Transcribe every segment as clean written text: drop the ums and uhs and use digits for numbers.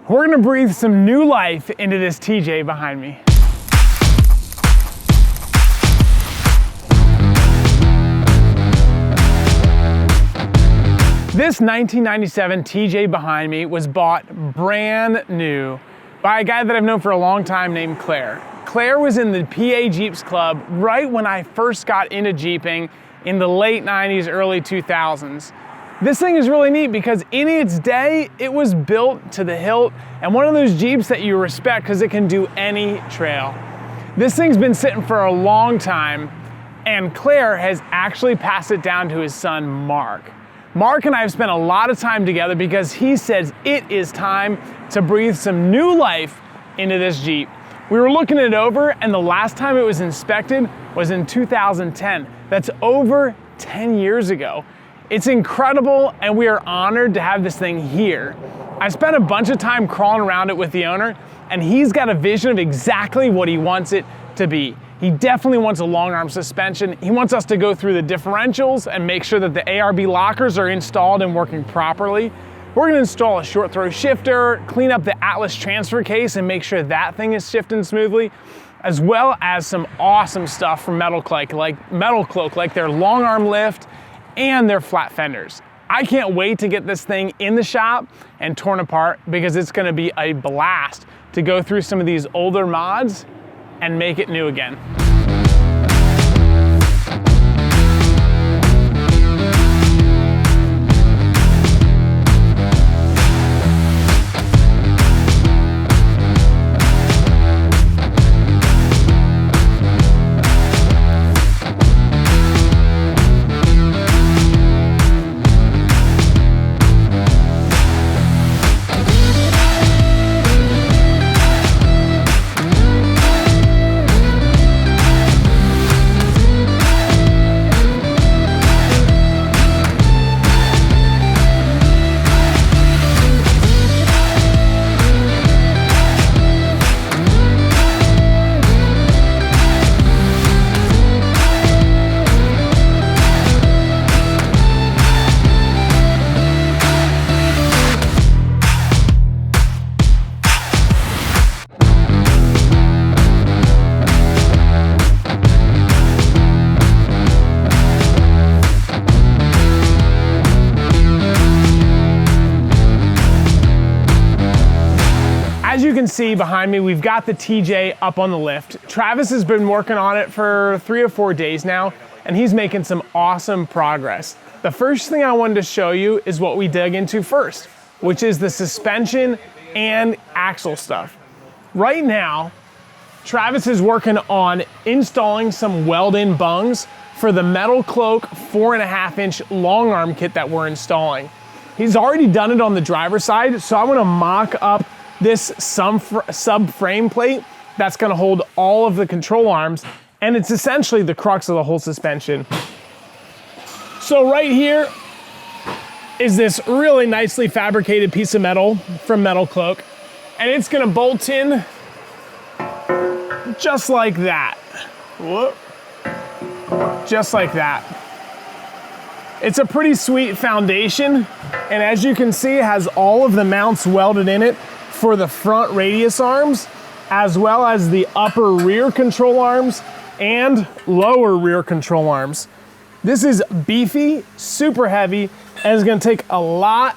We're gonna breathe some new life into this TJ behind me. This 1997 TJ behind me was bought brand new by a guy that I've known for a long time named Claire. Claire was in the PA Jeeps Club right when I first got into Jeeping in the late 90s, early 2000s. This thing is really neat because in its day, it was built to the hilt and one of those Jeeps that you respect because it can do any trail. This thing's been sitting for a long time and Claire has actually passed it down to his son, Mark. Mark and I have spent a lot of time together because he says it is time to breathe some new life into this Jeep. We were looking it over and the last time it was inspected was in 2010. That's over 10 years ago. It's incredible and we are honored to have this thing here. I spent a bunch of time crawling around it with the owner and he's got a vision of exactly what he wants it to be. He definitely wants a long arm suspension. He wants us to go through the differentials and make sure that the ARB lockers are installed and working properly. We're gonna install a short throw shifter, clean up the Atlas transfer case and make sure that thing is shifting smoothly, as well as some awesome stuff from MetalCloak, like their long arm lift and their flat fenders. I can't wait to get this thing in the shop and torn apart because it's gonna be a blast to go through some of these older mods and make it new again. As you can see behind me, we've got the TJ up on the lift. Travis has been working on it for 3 or 4 days now, and he's making some awesome progress. The first thing I wanted to show you is what we dug into first, which is the suspension and axle stuff. Right now, Travis is working on installing some weld-in bungs for the MetalCloak 4.5-inch long arm kit that we're installing. He's already done it on the driver's side, so I want to mock up this sub-frame plate that's gonna hold all of the control arms, and it's essentially the crux of the whole suspension. So right here is this really nicely fabricated piece of metal from MetalCloak, and it's gonna bolt in just like that. Whoop. Just like that. It's a pretty sweet foundation, and as you can see, it has all of the mounts welded in it for the front radius arms, as well as the upper rear control arms and lower rear control arms. This is beefy, super heavy, and is gonna take a lot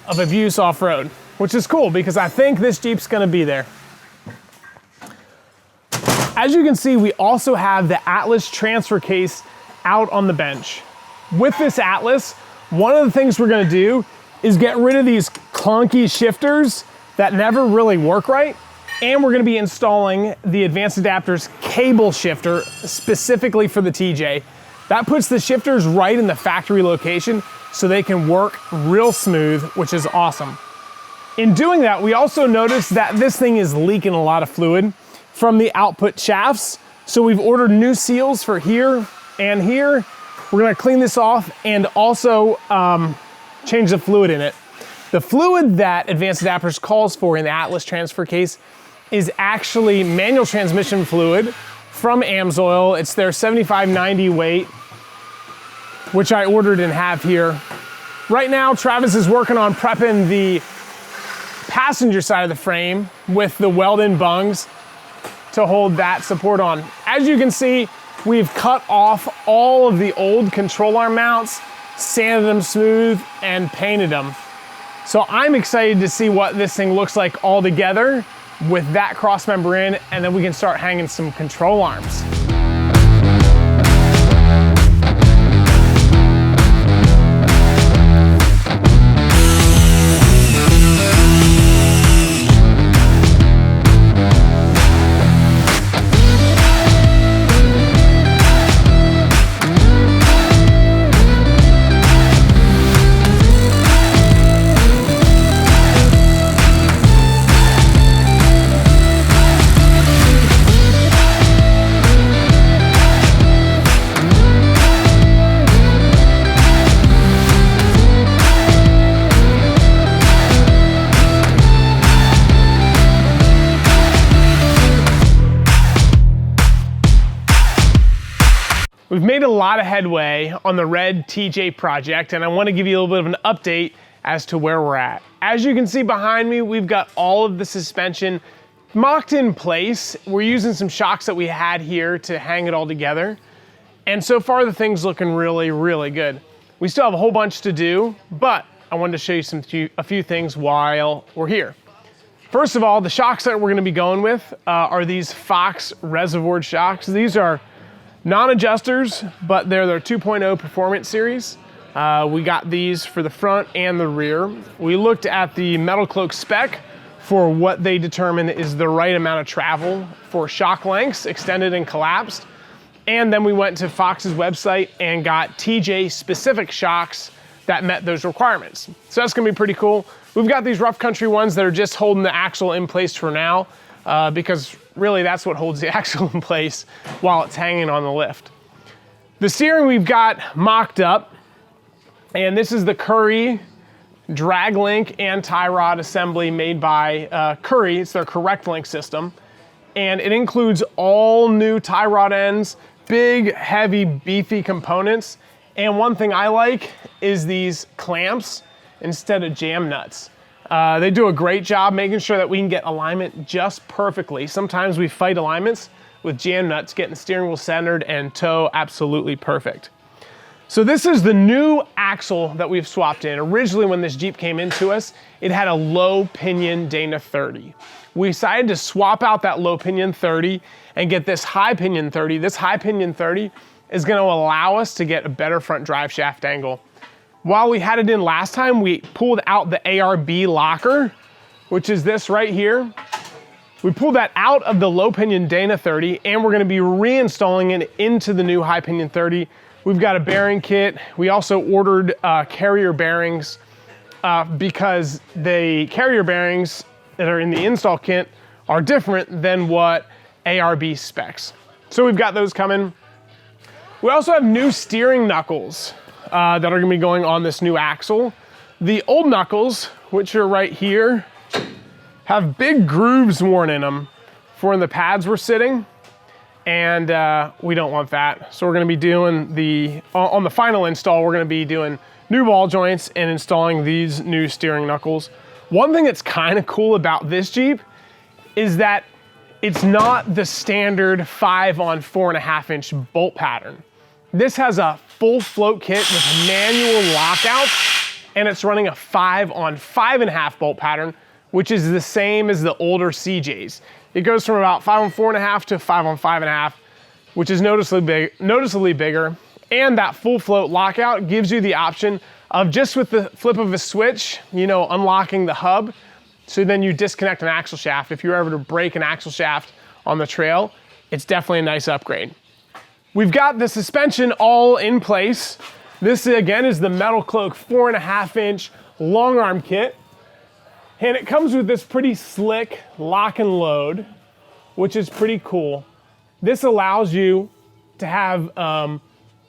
of abuse off-road, which is cool because I think this Jeep's gonna be there. As you can see, we also have the Atlas transfer case out on the bench. With this Atlas, one of the things we're gonna do is get rid of these clunky shifters that never really work right, and we're gonna be installing the Advanced Adapters cable shifter specifically for the TJ. That puts the shifters right in the factory location so they can work real smooth, which is awesome. In doing that, we also noticed that this thing is leaking a lot of fluid from the output shafts, so we've ordered new seals for here and here. We're gonna clean this off and also change the fluid in it. The fluid that Advanced Adapters calls for in the Atlas transfer case is actually manual transmission fluid from AMSOIL. It's their 7590 weight, which I ordered and have here. Right now, Travis is working on prepping the passenger side of the frame with the weld-in bungs to hold that support on. As you can see, we've cut off all of the old control arm mounts, sanded them smooth, and painted them. So I'm excited to see what this thing looks like all together with that cross member in, and then we can start hanging some control arms. We've made a lot of headway on the red TJ project, and I want to give you a little bit of an update as to where we're at. As you can see behind me, we've got all of the suspension mocked in place. We're using some shocks that we had here to hang it all together. And so far the thing's looking really, really good. We still have a whole bunch to do, but I wanted to show you a few things while we're here. First of all, the shocks that we're going to be going with are these Fox reservoir shocks. These are non-adjusters, but they're their 2.0 Performance Series. We got these for the front and the rear. We looked at the MetalCloak spec for what they determine is the right amount of travel for shock lengths, extended and collapsed. And then we went to Fox's website and got TJ specific shocks that met those requirements. So that's gonna be pretty cool. We've got these rough country ones that are just holding the axle in place for now, because really that's what holds the axle in place while it's hanging on the lift. The steering we've got mocked up, and this is the Curry drag link and tie rod assembly made by Curry. It's their Correct Link system, and it includes all new tie rod ends, big, heavy, beefy components. And one thing I like is these clamps instead of jam nuts. They do a great job making sure that we can get alignment just perfectly. Sometimes we fight alignments with jam nuts, getting the steering wheel centered and toe absolutely perfect. So this is the new axle that we've swapped in. Originally when this Jeep came into us, it had a low pinion Dana 30. We decided to swap out that low pinion 30 and get this high pinion 30. This high pinion 30 is going to allow us to get a better front drive shaft angle. While we had it in last time, we pulled out the ARB locker, which is this right here. We pulled that out of the low pinion Dana 30, and we're gonna be reinstalling it into the new high pinion 30. We've got a bearing kit. We also ordered carrier bearings because the carrier bearings that are in the install kit are different than what ARB specs. So we've got those coming. We also have new steering knuckles that are gonna be going on this new axle. The old knuckles, which are right here, have big grooves worn in them for when the pads were sitting, and we don't want that. So we're gonna be doing on the final install, we're gonna be doing new ball joints and installing these new steering knuckles. One thing that's kind of cool about this Jeep is that it's not the standard 5 on 4.5 inch bolt pattern. This has a full float kit with manual lockouts, and it's running a 5 on 5.5 bolt pattern, which is the same as the older CJs. It goes from about 5 on 4.5 to 5 on 5.5, which is noticeably bigger. And that full float lockout gives you the option of just with the flip of a switch, unlocking the hub. So then you disconnect an axle shaft. If you're ever to break an axle shaft on the trail, it's definitely a nice upgrade. We've got the suspension all in place. This again is the MetalCloak 4.5 inch long arm kit. And it comes with this pretty slick lock and load, which is pretty cool. This allows you to have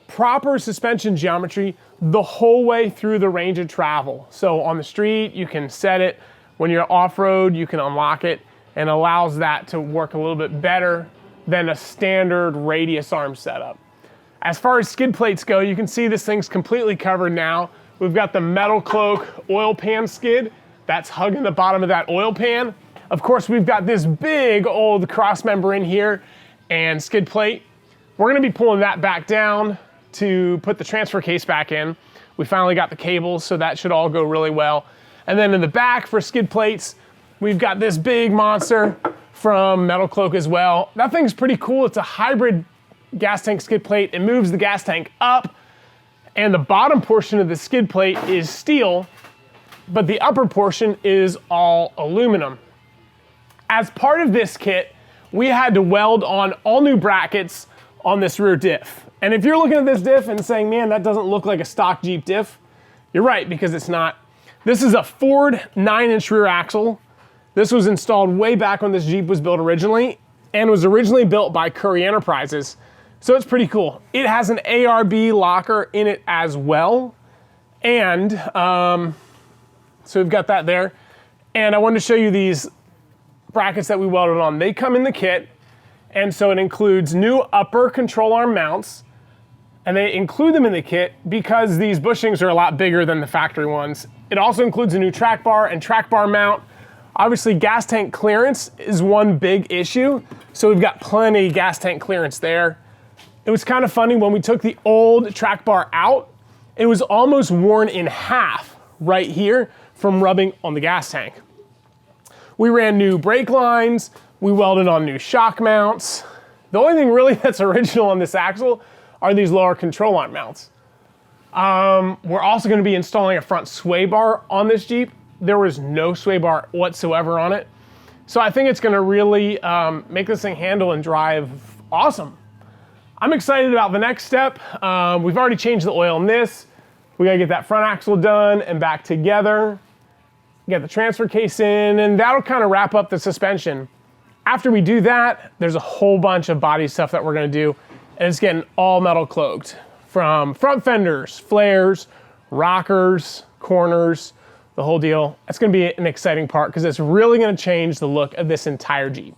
proper suspension geometry the whole way through the range of travel. So on the street, you can set it. When you're off-road, you can unlock it, and allows that to work a little bit better than a standard radius arm setup. As far as skid plates go, you can see this thing's completely covered now. We've got the MetalCloak oil pan skid that's hugging the bottom of that oil pan. Of course, we've got this big old cross member in here and skid plate. We're gonna be pulling that back down to put the transfer case back in. We finally got the cables, so that should all go really well. And then in the back for skid plates, we've got this big monster from MetalCloak as well. That thing's pretty cool. It's a hybrid gas tank skid plate. It moves the gas tank up, and the bottom portion of the skid plate is steel, but the upper portion is all aluminum. As part of this kit, we had to weld on all new brackets on this rear diff. And if you're looking at this diff and saying, man, that doesn't look like a stock Jeep diff, you're right, because it's not. This is a Ford 9-inch rear axle. This was installed way back when this Jeep was built originally, and was originally built by Curry Enterprises. So it's pretty cool. It has an ARB locker in it as well. And so we've got that there. And I wanted to show you these brackets that we welded on. They come in the kit. And so it includes new upper control arm mounts. And they include them in the kit because these bushings are a lot bigger than the factory ones. It also includes a new track bar and track bar mount. Obviously, gas tank clearance is one big issue. So we've got plenty of gas tank clearance there. It was kind of funny when we took the old track bar out, it was almost worn in half right here from rubbing on the gas tank. We ran new brake lines, we welded on new shock mounts. The only thing really that's original on this axle are these lower control arm mounts. We're also gonna be installing a front sway bar on this Jeep. There was no sway bar whatsoever on it. So I think it's gonna really make this thing handle and drive awesome. I'm excited about the next step. We've already changed the oil in this. We gotta get that front axle done and back together, get the transfer case in, and that'll kind of wrap up the suspension. After we do that, there's a whole bunch of body stuff that we're gonna do, and it's getting all metal cloaked. From front fenders, flares, rockers, corners, the whole deal. It's gonna be an exciting part because it's really gonna change the look of this entire Jeep.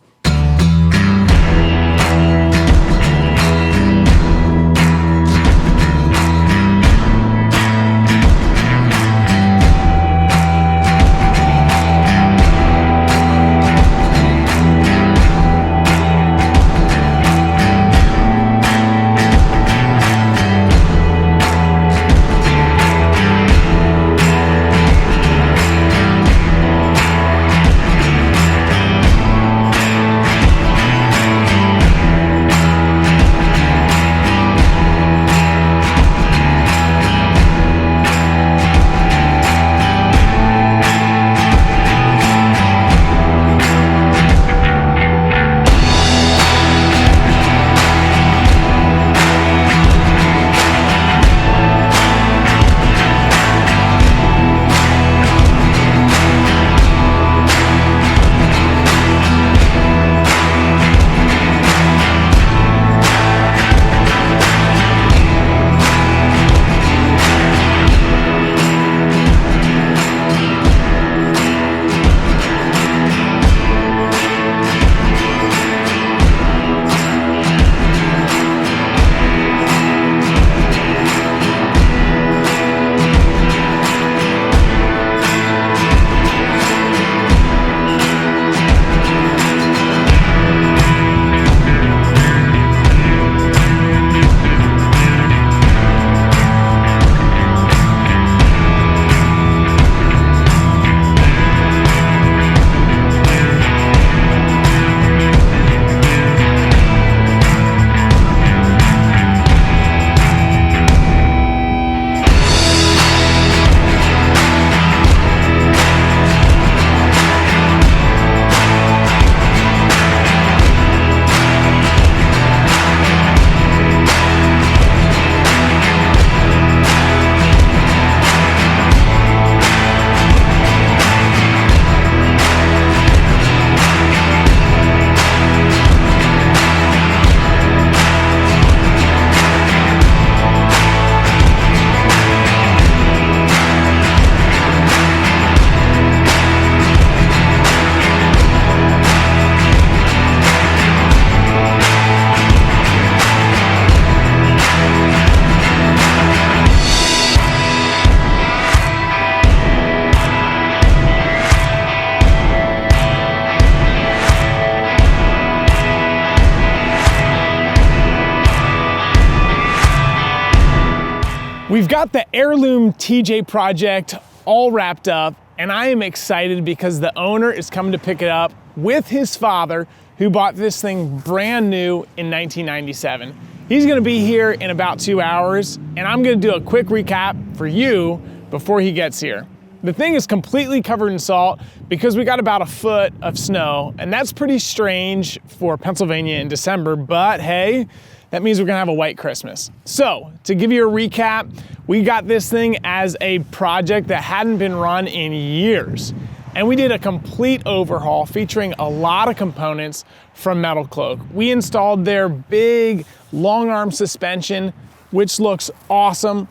We've got the heirloom TJ project all wrapped up, and I am excited because the owner is coming to pick it up with his father, who bought this thing brand new in 1997. He's gonna be here in about 2 hours, and I'm gonna do a quick recap for you before he gets here. The thing is completely covered in salt because we got about a foot of snow, and that's pretty strange for Pennsylvania in December, but hey, that means we're gonna have a white Christmas. So, to give you a recap, we got this thing as a project that hadn't been run in years. And we did a complete overhaul featuring a lot of components from MetalCloak. We installed their big long arm suspension, which looks awesome.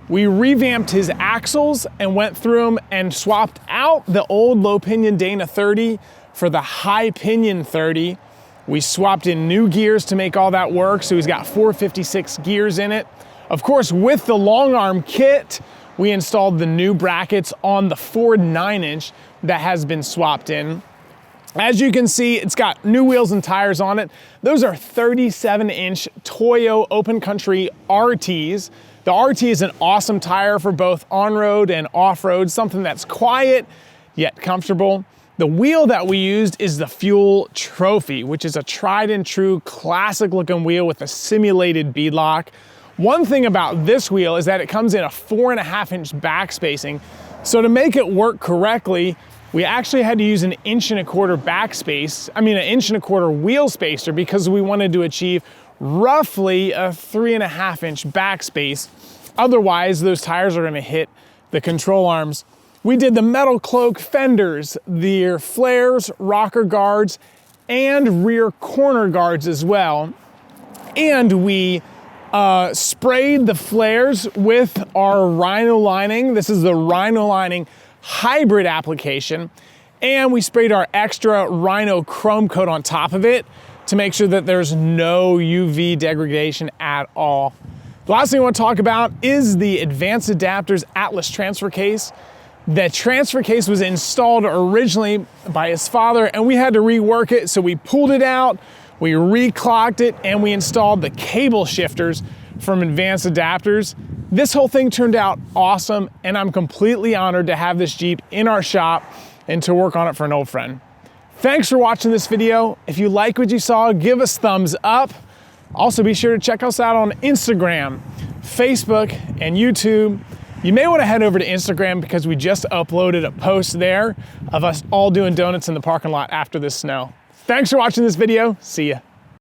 We revamped his axles and went through them and swapped out the old low pinion Dana 30 for the high pinion 30. We swapped in new gears to make all that work, so he's got 456 gears in it. Of course, with the long arm kit, we installed the new brackets on the Ford 9-inch that has been swapped in. As you can see, it's got new wheels and tires on it. Those are 37-inch Toyo Open Country RTs. The RT is an awesome tire for both on-road and off-road, something that's quiet yet comfortable. The wheel that we used is the Fuel Trophy, which is a tried and true classic looking wheel with a simulated beadlock. One thing about this wheel is that it comes in a 4.5-inch back spacing. So to make it work correctly, we actually had to use an 1.25-inch back space, an 1.25-inch wheel spacer, because we wanted to achieve roughly a 3.5-inch back space. Otherwise, those tires are gonna hit the control arms. We did the MetalCloak fenders, the flares, rocker guards, and rear corner guards as well. And we sprayed the flares with our Rhino lining. This is the Rhino lining hybrid application. And we sprayed our extra Rhino chrome coat on top of it to make sure that there's no UV degradation at all. The last thing I want to talk about is the Advanced Adapters Atlas transfer case. The transfer case was installed originally by his father, and we had to rework it, so we pulled it out, we reclocked it, and we installed the cable shifters from Advanced Adapters. This whole thing turned out awesome, and I'm completely honored to have this Jeep in our shop and to work on it for an old friend. Thanks for watching this video. If you like what you saw, give us thumbs up. Also, be sure to check us out on Instagram, Facebook, and YouTube. You may want to head over to Instagram because we just uploaded a post there of us all doing donuts in the parking lot after this snow. Thanks for watching this video. See ya.